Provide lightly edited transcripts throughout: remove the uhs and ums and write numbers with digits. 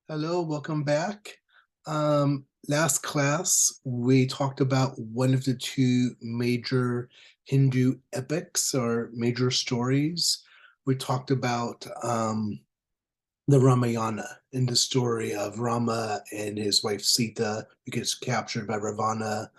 Hello, welcome back. Last class, we talked about one of the two major Hindu epics or major stories. We talked about the Ramayana in the story of Rama and his wife Sita, who gets captured by Ravana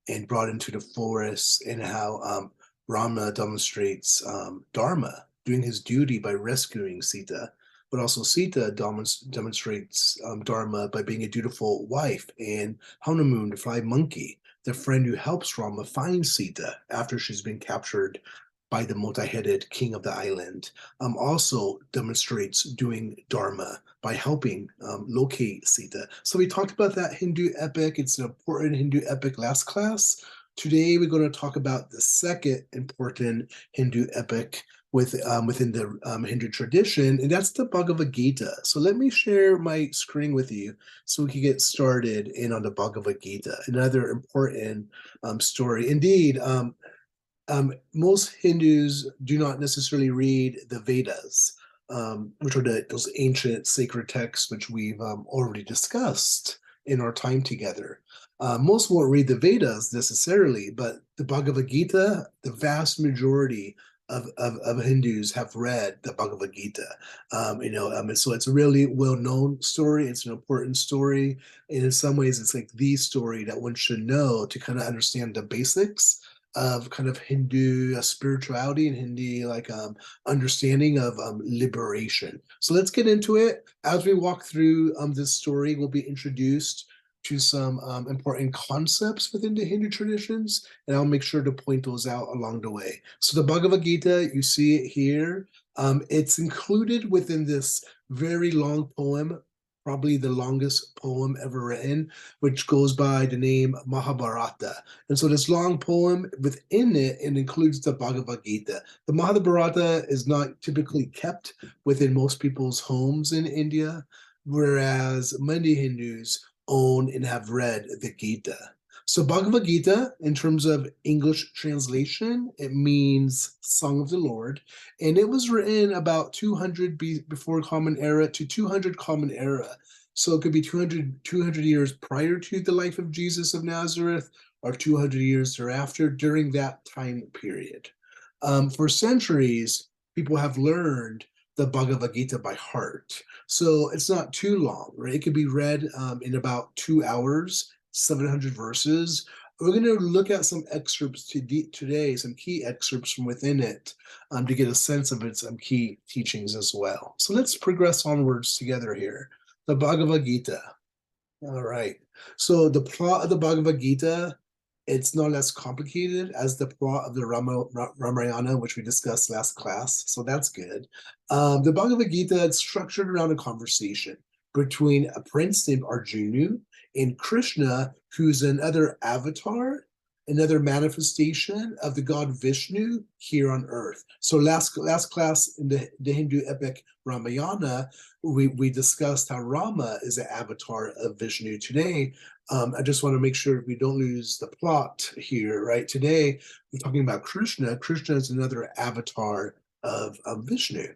and brought into the forest, and how Rama demonstrates Dharma, doing his duty by rescuing Sita, but also Sita demonstrates Dharma by being a dutiful wife, and Hanuman, the fly monkey, the friend who helps Rama find Sita after she's been captured by the multi-headed king of the island, also demonstrates doing dharma by helping locate Sita. So we talked about that Hindu epic. It's an important Hindu epic last class. Today we're going to talk about the second important Hindu epic within the Hindu tradition, and that's the Bhagavad Gita. So let me share my screen with you so we can get started in on the Bhagavad Gita, another important story. Indeed, most Hindus do not necessarily read the Vedas, which are those ancient sacred texts which we've already discussed in our time together. Most won't read the Vedas necessarily, but the Bhagavad Gita, the vast majority of Hindus have read the Bhagavad Gita. And so it's a really well-known story. It's an important story, and in some ways, it's like the story that one should know to kind of understand the basics of kind of Hindu spirituality and Hindi understanding of liberation. So let's get into it. As we walk through this story, we'll be introduced to some important concepts within the Hindu traditions, and I'll make sure to point those out along the way. So the Bhagavad Gita, you see it here. It's included within this very long poem, probably the longest poem ever written, which goes by the name Mahabharata. And so this long poem, within it, it includes the Bhagavad Gita. The Mahabharata is not typically kept within most people's homes in India, whereas many Hindus own and have read the Gita. So Bhagavad Gita, in terms of English translation, it means Song of the Lord, and it was written about 200 before Common Era to 200 Common Era. So it could be 200 years prior to the life of Jesus of Nazareth or 200 years thereafter during that time period. For centuries, people have learned the Bhagavad Gita by heart. So it's not too long, right? It could be read in about 2 hours, 700 verses. We're going to look at some excerpts today, some key excerpts from within it to get a sense of its key teachings as well. So let's progress onwards together here. The Bhagavad Gita. All right. So the plot of the Bhagavad Gita, it's not as complicated as the plot of the Ramayana, which we discussed last class. So that's good. The Bhagavad Gita, it's structured around a conversation between a prince named Arjuna and Krishna, who's another avatar, another manifestation of the god Vishnu here on earth. So last class in the Hindu epic Ramayana, we discussed how Rama is an avatar of Vishnu. Today, I just want to make sure we don't lose the plot here, right? Today, we're talking about Krishna. Krishna is another avatar of Vishnu.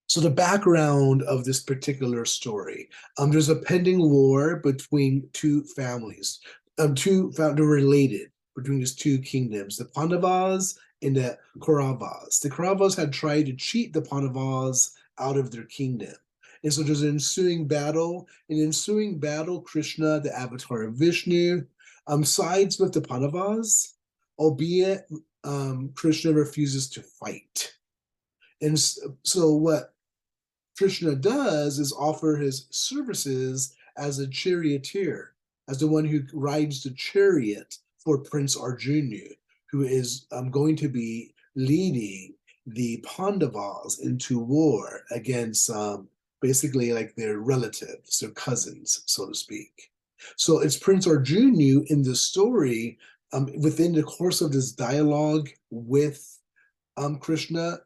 So the background of this particular story, there's a pending war between two families, they're related between these two kingdoms, the Pandavas and the Kauravas. The Kauravas had tried to cheat the Pandavas out of their kingdom. And so there's an ensuing battle. In ensuing battle, Krishna, the avatar of Vishnu, sides with the Pandavas, albeit Krishna refuses to fight. And so what Krishna does is offer his services as a charioteer, as the one who rides the chariot for Prince Arjuna, who is going to be leading the Pandavas into war against basically like their relatives, their cousins, so to speak. So it's Prince Arjuna in the story, within the course of this dialogue with Krishna,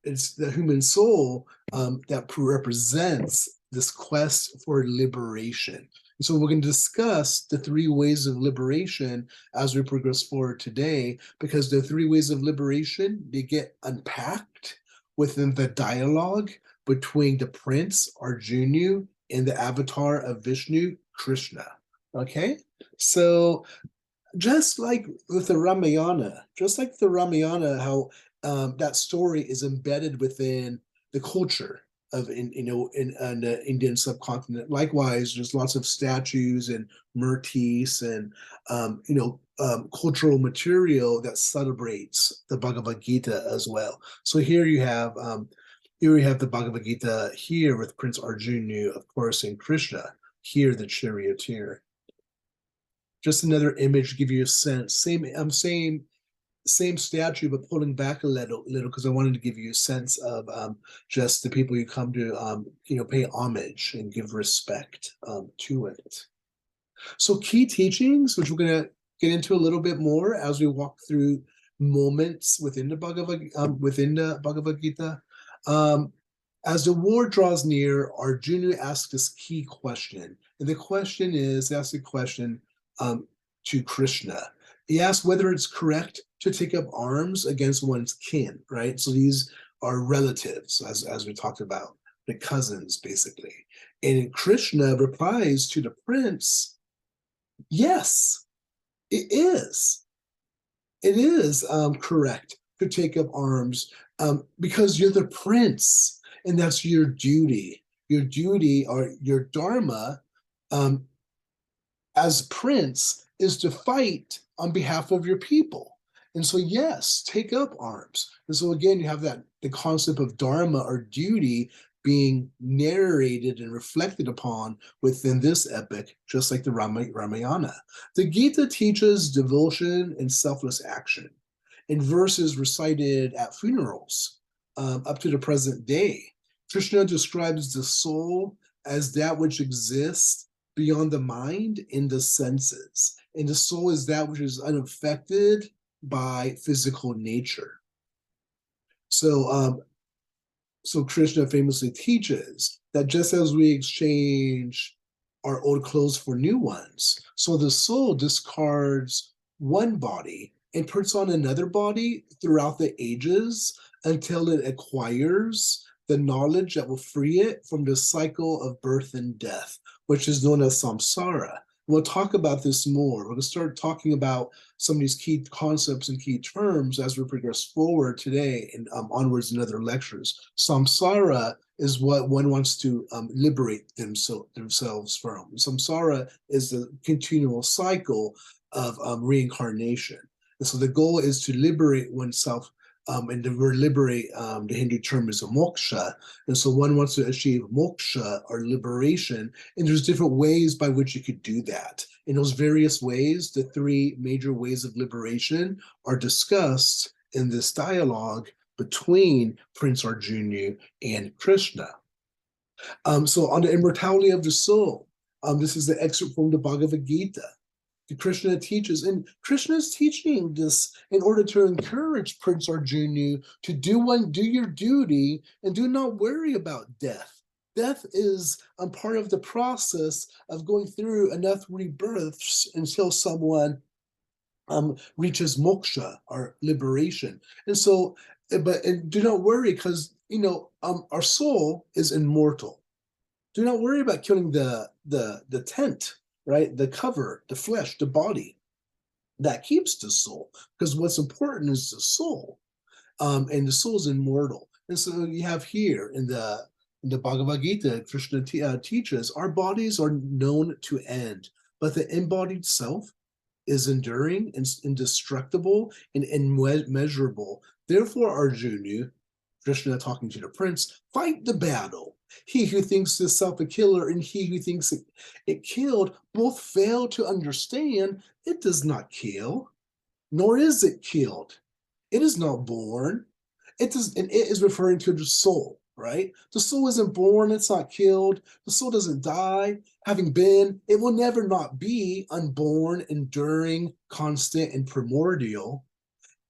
it's the human soul that represents this quest for liberation. And so we're going to discuss the three ways of liberation as we progress forward today, because the three ways of liberation, they get unpacked within the dialogue between the prince, Arjuna, and the avatar of Vishnu, Krishna. Okay? So just like with the Ramayana, how that story is embedded within the culture of in the Indian subcontinent. Likewise, there's lots of statues and murtis and cultural material that celebrates the Bhagavad Gita as well. So here you have the Bhagavad Gita here with Prince Arjuna, of course, and Krishna here, the charioteer. Just another image to give you a sense. Same statue, but pulling back a little because I wanted to give you a sense of just the people you come to pay homage and give respect to it. So key teachings, which we're going to get into a little bit more as we walk through moments within the Bhagavad Gita. As the war draws near, Arjuna asks this key question, and the question is to Krishna. He asks whether it's correct to take up arms against one's kin, right? So these are relatives, as we talked about, the cousins, basically. And Krishna replies to the prince, yes, it is. It is correct to take up arms because you're the prince, and that's your duty. Your duty or your dharma as prince is to fight on behalf of your people. And so, yes, take up arms. And so again, you have the concept of dharma or duty being narrated and reflected upon within this epic, just like the Ramayana. The Gita teaches devotion and selfless action in verses recited at funerals up to the present day. Krishna describes the soul as that which exists beyond the mind in the senses. And the soul is that which is unaffected by physical nature. So Krishna famously teaches that just as we exchange our old clothes for new ones, so the soul discards one body and puts on another body throughout the ages until it acquires the knowledge that will free it from the cycle of birth and death, which is known as samsara. We'll talk about this more. We're going to start talking about some of these key concepts and key terms as we progress forward today and onwards in other lectures. Samsara is what one wants to liberate themselves from. Samsara is the continual cycle of reincarnation. And so the goal is to liberate oneself and to liberate, the Hindu term is a moksha. And so one wants to achieve moksha or liberation. And there's different ways by which you could do that. In those various ways, the three major ways of liberation are discussed in this dialogue between Prince Arjuna and Krishna. So on the immortality of the soul, this is the excerpt from the Bhagavad Gita. Krishna teaches, and Krishna is teaching this in order to encourage Prince Arjuna to do your duty and do not worry about death. Death is a part of the process of going through enough rebirths until someone reaches moksha or liberation. And so, and do not worry because our soul is immortal. Do not worry about killing the tent, right? The cover, the flesh, the body that keeps the soul, because what's important is the soul, and the soul is immortal. And so you have here in the Bhagavad Gita, Krishna teaches our bodies are known to end, but the embodied self is enduring and indestructible and immeasurable. Therefore, Arjuna, Krishna talking to the prince, fight the battle. He who thinks himself a killer and he who thinks it killed both fail to understand it does not kill, nor is it killed. It is not born. And it is referring to the soul, right? The soul isn't born, it's not killed. The soul doesn't die. Having been, it will never not be unborn, enduring, constant, and primordial.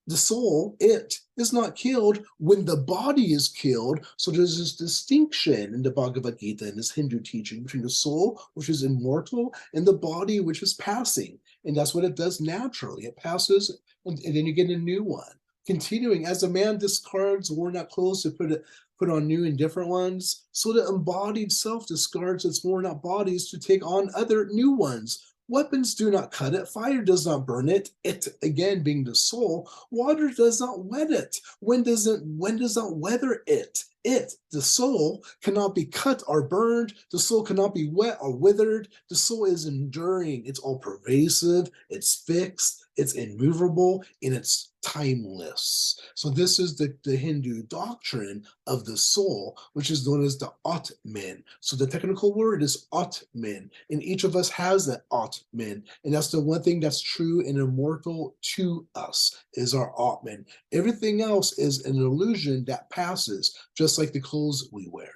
The soul, it is not killed when the body is killed. So there's this distinction in the Bhagavad Gita and this Hindu teaching between the soul, which is immortal, and the body, which is passing. And that's what it does naturally. It passes, and then you get a new one. Continuing, as a man discards worn out clothes to put put on new and different ones. So the embodied self discards its worn out bodies to take on other new ones. Weapons do not cut it, fire does not burn it, it again being the soul, water does not wet it, wind does not weather it. It, the soul, cannot be cut or burned, the soul cannot be wet or withered, the soul is enduring, it's all pervasive, it's fixed, it's immovable, and it's timeless. So this is the Hindu doctrine of the soul, which is known as the Atman. So the technical word is Atman, and each of us has that Atman, and that's the one thing that's true and immortal to us is our Atman. Everything else is an illusion that passes, just like the clothes we wear.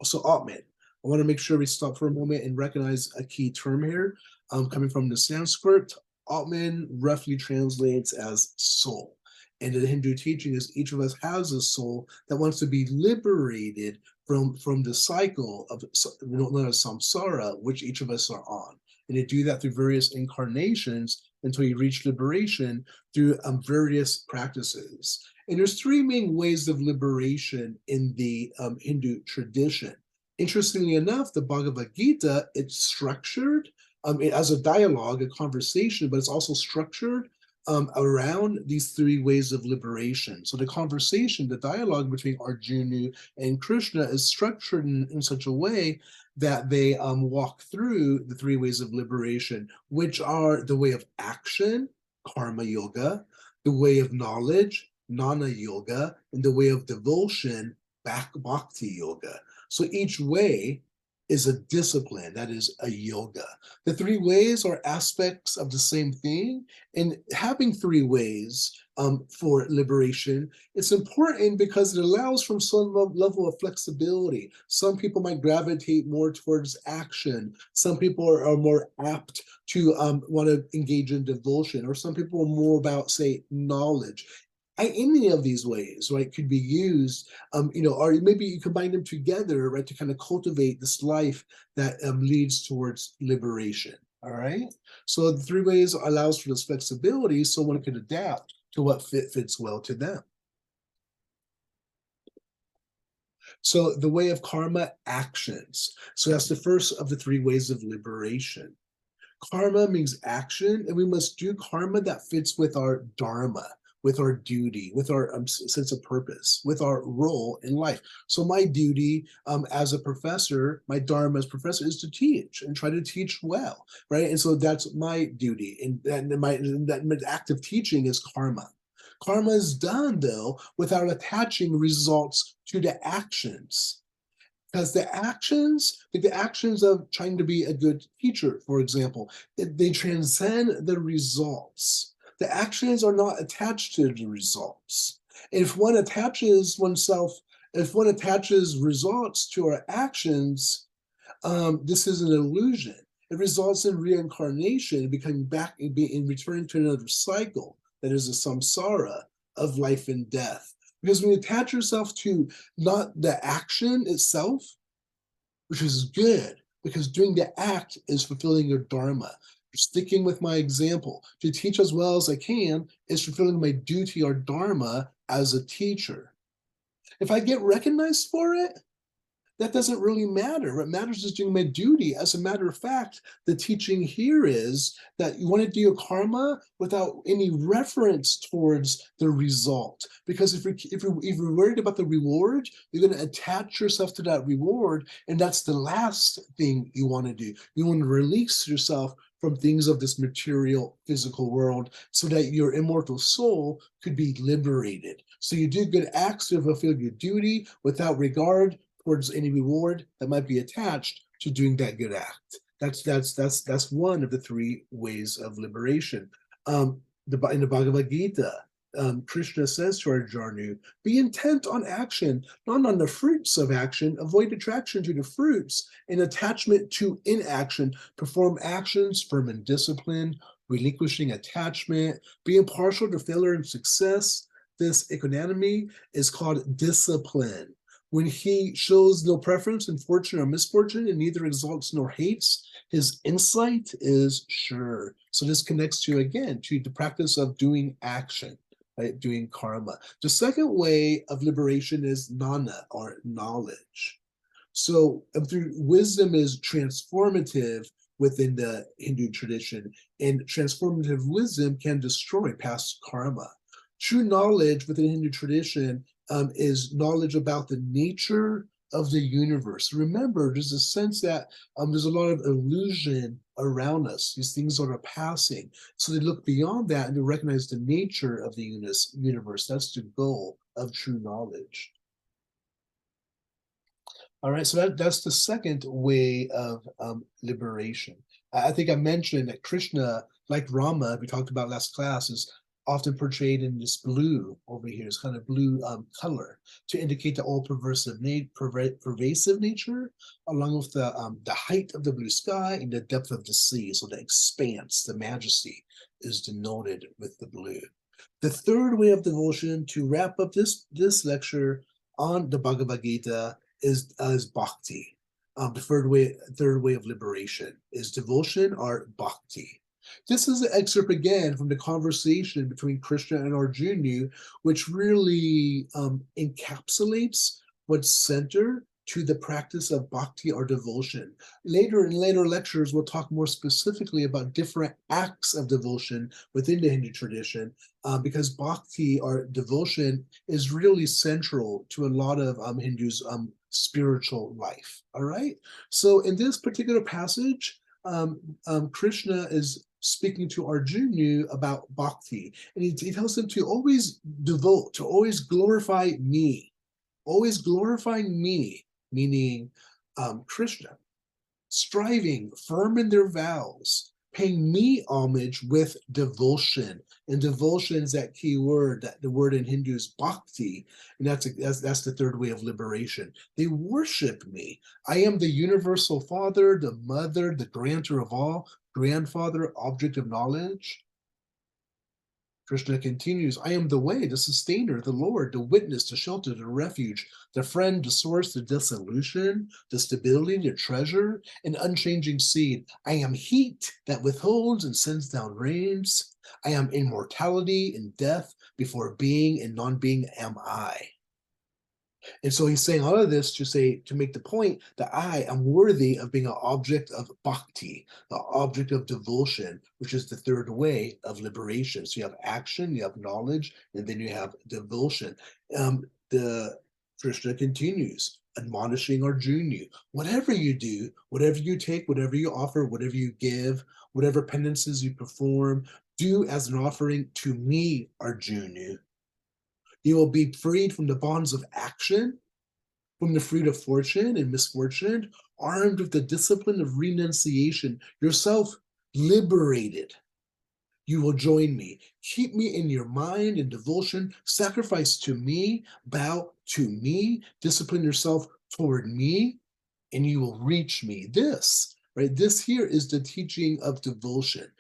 So Atman, I want to make sure we stop for a moment and recognize a key term here. Coming from the Sanskrit, Atman roughly translates as soul. And the Hindu teaching is each of us has a soul that wants to be liberated from the cycle of known as samsara, which each of us are on. And they do that through various incarnations until you reach liberation through various practices. And there's three main ways of liberation in the Hindu tradition. Interestingly enough, the Bhagavad Gita, it's structured as a dialogue, a conversation, but it's also structured around these three ways of liberation. So the conversation, the dialogue between Arjuna and Krishna is structured in such a way that they walk through the three ways of liberation, which are the way of action, karma yoga, the way of knowledge, jnana yoga, and the way of devotion, bhakti yoga. So each way is a discipline, that is a yoga. The three ways are aspects of the same thing, and having three ways for liberation, it's important because it allows from some level of flexibility. Some people might gravitate more towards action. Some people are more apt to want to engage in devotion, or some people are more about, say, knowledge. Any of these ways, right, could be used, or maybe you combine them together, right, to kind of cultivate this life that leads towards liberation. All right. So the three ways allows for this flexibility, so one can adapt to what fits well to them. So the way of karma, actions. So that's the first of the three ways of liberation. Karma means action, and we must do karma that fits with our dharma, with our duty, with our sense of purpose, with our role in life. So my duty as a professor, my dharma as professor is to teach and try to teach well, right? And so that's my duty. And that act of teaching is karma. Karma is done, though, without attaching results to the actions. Because the actions, like the actions of trying to be a good teacher, for example, they transcend the results. The actions are not attached to the results. If one attaches results to our actions, this is an illusion. It results in reincarnation, becoming back in returning to another cycle that is a samsara of life and death. Because when you attach yourself to not the action itself, which is good, because doing the act is fulfilling your dharma. Sticking with my example, to teach as well as I can is fulfilling my duty or dharma as a teacher. If I get recognized for it, that doesn't really matter. What matters is doing my duty. As a matter of fact, the teaching here is that you want to do your karma without any reference towards the result. Because if you're worried about the reward, you're going to attach yourself to that reward, and that's the last thing you want to do. You want to release yourself from things of this material physical world so that your immortal soul could be liberated. So you do good acts to fulfill your duty without regard towards any reward that might be attached to doing that good act. That's one of the three ways of liberation. In the Bhagavad Gita, Krishna says to Arjuna, be intent on action, not on the fruits of action. Avoid attraction to the fruits and attachment to inaction. Perform actions firm in discipline, relinquishing attachment, be impartial to failure and success. This equanimity is called discipline. When he shows no preference in fortune or misfortune and neither exalts nor hates, his insight is sure. So this connects to, again, to the practice of doing action. right? Doing karma. The second way of liberation is jnana, or knowledge. So through wisdom is transformative within the Hindu tradition, and transformative wisdom can destroy past karma. True knowledge within Hindu tradition is knowledge about the nature of the universe. Remember, there's a sense that there's a lot of illusion around us. These things are passing. So they look beyond that and they recognize the nature of the universe. That's the goal of true knowledge. All right, so that's the second way of liberation. I think I mentioned that Krishna, like Rama, we talked about last class, is often portrayed in this blue over here, this kind of blue color to indicate the all-pervasive nature, along with the height of the blue sky and the depth of the sea. So the expanse, the majesty is denoted with the blue. The third way of devotion, to wrap up this lecture on the Bhagavad Gita, is bhakti. The third way of liberation is devotion or bhakti. This is an excerpt again from the conversation between Krishna and Arjuna, which really encapsulates what's center to the practice of bhakti or devotion. Later in later lectures, we'll talk more specifically about different acts of devotion within the Hindu tradition, because bhakti or devotion is really central to a lot of Hindus' spiritual life. All right. So in this particular passage, Krishna is speaking to Arjuna about bhakti, and he tells him to always devote, to always glorify me, always glorifying me, meaning Krishna, striving, firm in their vows, paying me homage with devotion. And devotion is that key word, that the word in Hindu is bhakti, and that's the third way of liberation. They worship me. I am the universal father, the mother, the grantor of all, grandfather, object of knowledge. Krishna continues, I am the way, the sustainer, the Lord, the witness, the shelter, the refuge, the friend, the source, the dissolution, the stability, the treasure, an unchanging seed. I am heat that withholds and sends down rains. I am immortality and death. Before being and non-being am I. And so he's saying all of this to make the point that I am worthy of being an object of bhakti, the object of devotion, which is the third way of liberation. So you have action, you have knowledge, and then you have devotion. The Krishna continues, admonishing Arjuna, whatever you do, whatever you take, whatever you offer, whatever you give, whatever penances you perform, do as an offering to me, Arjuna. You will be freed from the bonds of action, from the fruit of fortune and misfortune, armed with the discipline of renunciation, yourself liberated. You will join me. Keep me in your mind and devotion. Sacrifice to me, bow to me, discipline yourself toward me, and you will reach me. This, right? This here is the teaching of devotion.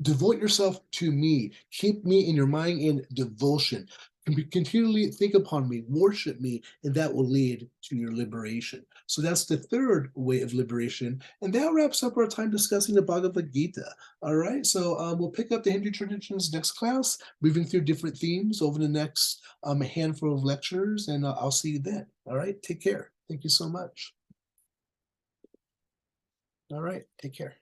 Devote yourself to me. Keep me in your mind in devotion. Continually think upon me, worship me, and that will lead to your liberation. So that's the third way of liberation. And that wraps up our time discussing the Bhagavad Gita. All right, so we'll pick up the Hindu traditions next class, moving through different themes over the next handful of lectures, and I'll see you then. All right, take care. Thank you so much. All right, take care.